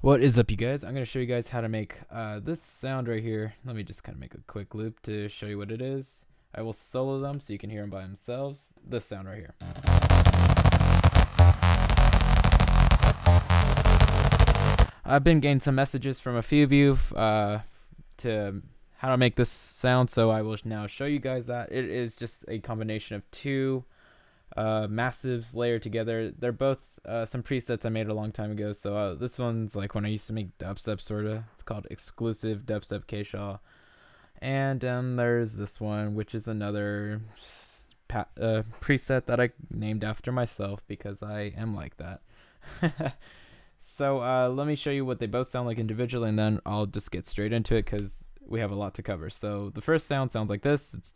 What is up, you guys? I'm going to show you guys how to make this sound right here. Let me just kind of make a quick loop to show you what it is. I will solo them so you can hear them by themselves. This sound right here. I've been getting some messages from a few of you to how to make this sound, so I will now show you guys that. It is just a combination of two massives layered together. They're both some presets I made a long time ago. So this one's like when I used to make dubstep, sorta. It's called Exclusive Dubstep K-Shaw. And there's this one, which is another preset that I named after myself because I am like that. So let me show you what they both sound like individually, and then I'll just get straight into it because we have a lot to cover. So the first sound sounds like this. It's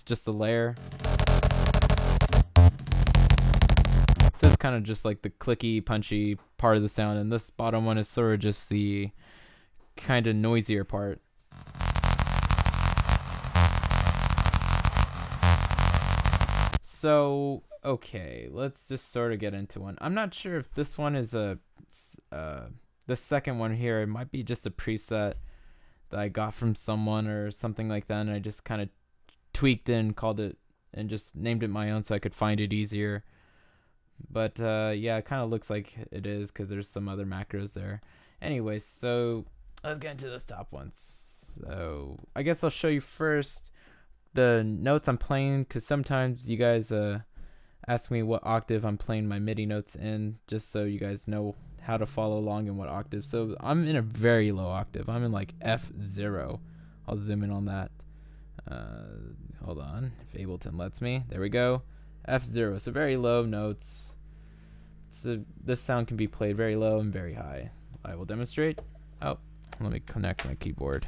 just the layer. So it's kind of just like the clicky, punchy part of the sound, and this bottom one is sort of just the kind of noisier part. So, okay, let's just sort of get into one. I'm not sure if this one is the second one here. It might be just a preset that I got from someone or something like that, and I just kind of tweaked it and called it and just named it my own so I could find it easier. But yeah, it kind of looks like it is because there's some other macros there. Anyway, so let's get into this top one. So I guess I'll show you first the notes I'm playing, because sometimes you guys ask me what octave I'm playing my MIDI notes in, just so you guys know how to follow along in what octave. So I'm in a very low octave. I'm in like F0. I'll zoom in on that. Hold on, if Ableton lets me. There we go. F0, so very low notes. So this sound can be played very low and very high. I will demonstrate. Oh, let me connect my keyboard.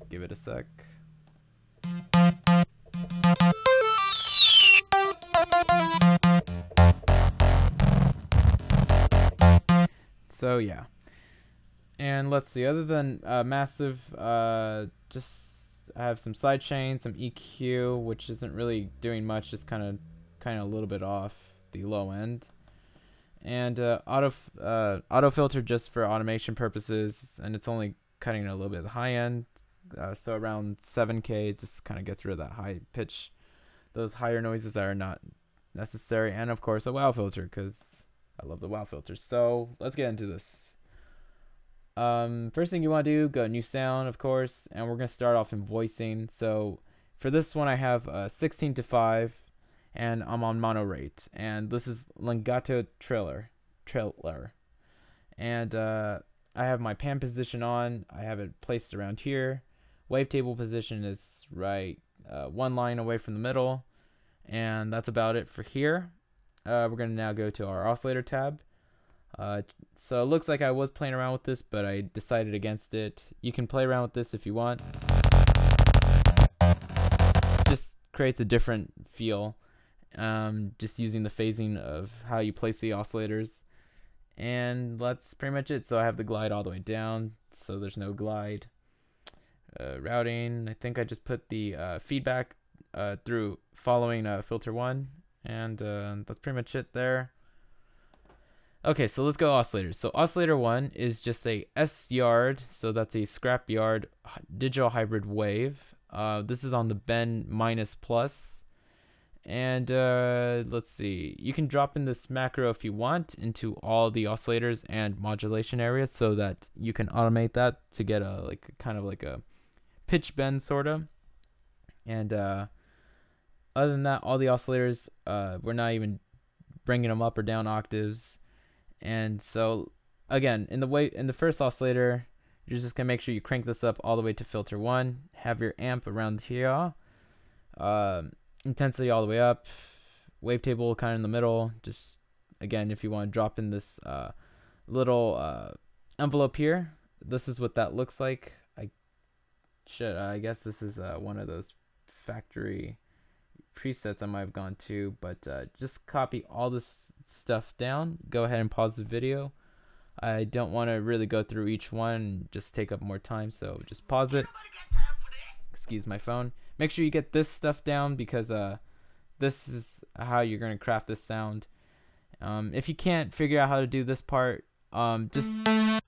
Give it a sec. So yeah, and let's see, other than massive, just I have some sidechain, some EQ, which isn't really doing much, just kind of a little bit off the low end, and auto filter just for automation purposes, and it's only cutting a little bit of the high end, so around 7K. It just kind of gets rid of that high pitch, those higher noises that are not necessary, and of course a wow filter because I love the wow filter. So let's get into this. First thing you want to do, go new sound, of course, and we're going to start off in voicing. So for this one, I have 16:5, and I'm on mono rate, and this is legato trailer, and I have my pan position on. I have it placed around here. Wavetable position is right one line away from the middle, and that's about it for here. We're going to now go to our oscillator tab. So it looks like I was playing around with this, but I decided against it. You can play around with this if you want. Just creates a different feel, just using the phasing of how you place the oscillators. And that's pretty much it. So I have the glide all the way down, so there's no glide. Routing, I think I just put the feedback through following filter 1, and that's pretty much it there. Okay, so let's go oscillators. So oscillator 1 is just a S-yard, so that's a scrap yard digital hybrid wave. This is on the bend minus plus. And let's see, you can drop in this macro if you want into all the oscillators and modulation areas so that you can automate that to get a kind of like a pitch bend sorta. And other than that, all the oscillators, we're not even bringing them up or down octaves. And so again, in the first oscillator, you're just gonna make sure you crank this up all the way to filter 1. Have your amp around here, intensity all the way up, wavetable kind of in the middle. Just again, if you want to drop in this little envelope here, this is what that looks like. I guess this is one of those factory presets I might have gone to, but just copy all this stuff down. Go ahead and pause the video. I don't want to really go through each one and just take up more time, so just pause it. Excuse my phone. Make sure you get this stuff down because this is how you're going to craft this sound. If you can't figure out how to do this part,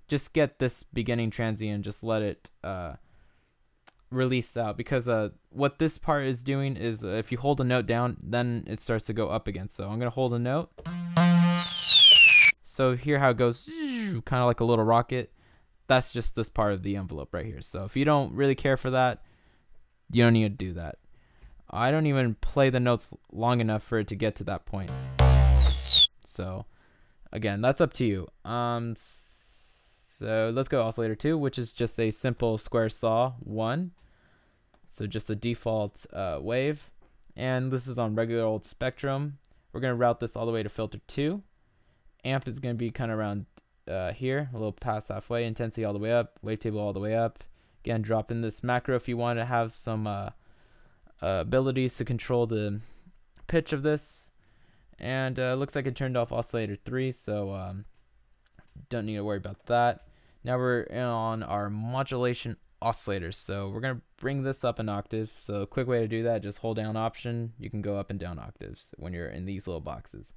just get this beginning transient and just let it release out, because what this part is doing is if you hold a note down, then it starts to go up again. So I'm gonna hold a note. So here how it goes, kind of like a little rocket. That's just this part of the envelope right here. So if you don't really care for that, you don't need to do that. I don't even play the notes long enough for it to get to that point. So again, that's up to you. So let's go oscillator 2, which is just a simple square saw 1. So just a default wave. And this is on regular old spectrum. We're going to route this all the way to filter 2. Amp is going to be kind of around here, a little past halfway. Intensity all the way up, wavetable all the way up. Again, drop in this macro if you want to have some abilities to control the pitch of this. And looks like it turned off oscillator 3, so don't need to worry about that. Now we're on our modulation oscillators, so we're going to bring this up an octave. So a quick way to do that, just hold down option. You can go up and down octaves when you're in these little boxes.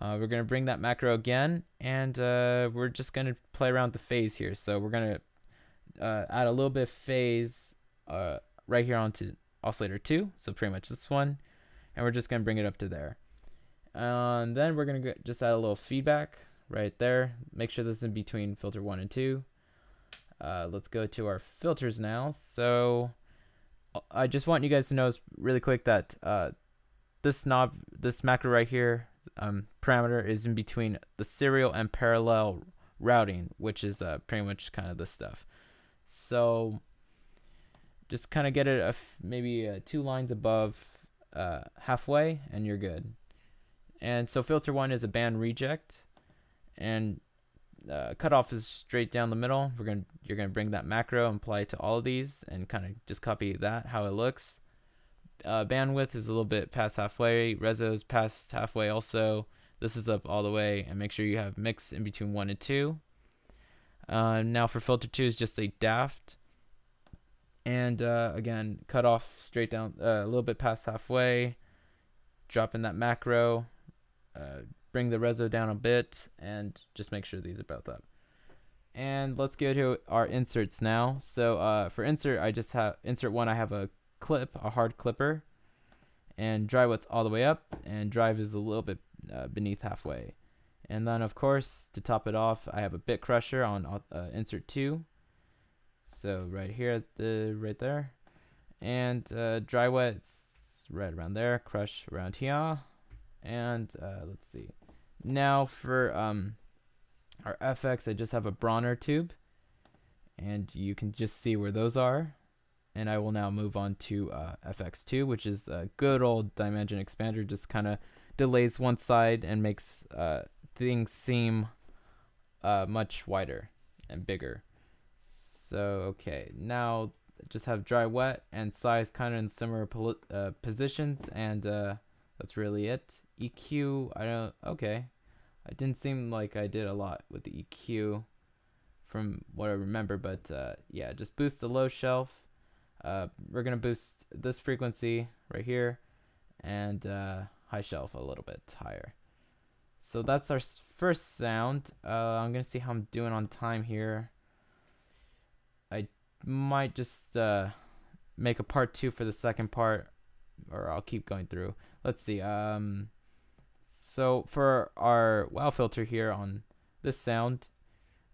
We're going to bring that macro again, and we're just going to play around with the phase here. So we're going to add a little bit of phase right here onto oscillator 2, so pretty much this one, and we're just going to bring it up to there. And then we're going to just add a little feedback right there. Make sure this is in between filter 1 and 2. Let's go to our filters now. So I just want you guys to know really quick that this macro right here, parameter, is in between the serial and parallel routing, which is pretty much kind of this stuff. So just kind of get it maybe 2 lines above halfway, and you're good. And so filter 1 is a band reject, and cutoff is straight down the middle. You're gonna bring that macro and apply it to all of these, and kind of just copy that how it looks. Bandwidth is a little bit past halfway. Reso is past halfway also. This is up all the way, and make sure you have mix in between 1 and 2. Now for filter 2 is just a daft, and again, cutoff straight down a little bit past halfway. Drop in that macro. Bring the reso down a bit, and just make sure these are both up. And let's go to our inserts now. So for insert, I just have insert 1. I have a clip, a hard clipper, and dry wet's all the way up, and drive is a little bit beneath halfway. And then of course, to top it off, I have a bit crusher on insert 2. So right here right there, and dry wet's right around there, crush around here. And let's see. Now for our FX, I just have a Bronner tube, and you can just see where those are. And I will now move on to FX2, which is a good old dimension expander. Just kind of delays one side and makes things seem much wider and bigger. So okay, now just have dry wet and size kind of in similar positions, and that's really it. EQ, okay. It didn't seem like I did a lot with the EQ from what I remember, but yeah, just boost the low shelf. We're gonna boost this frequency right here, and high shelf a little bit higher. So that's our first sound. I'm gonna see how I'm doing on time here. I might just make a part 2 for the second part, or I'll keep going through. Let's see. So for our wow filter here on this sound,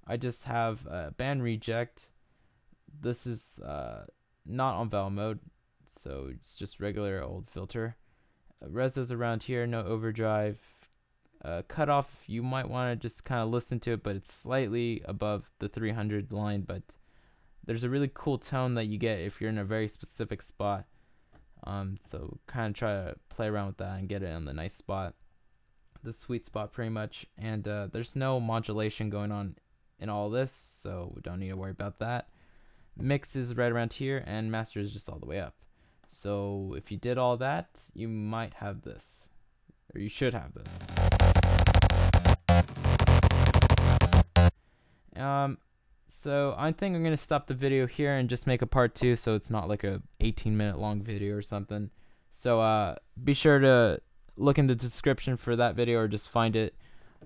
I just have a band reject. This is not on valve mode, so it's just regular old filter. Reso's around here, no overdrive. Cutoff, you might want to just kind of listen to it, but it's slightly above the 300 line, but there's a really cool tone that you get if you're in a very specific spot. So kind of try to play around with that and get it in the nice spot, the sweet spot pretty much. And there's no modulation going on in all this, so we don't need to worry about that. Mix is right around here, and master is just all the way up. So if you did all that, you might have this, or you should have this. So I think I'm gonna stop the video here and just make a part 2, so it's not like a 18-minute long video or something. So be sure to look in the description for that video, or just find it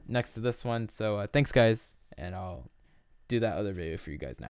next to this one. So thanks guys, and I'll do that other video for you guys now.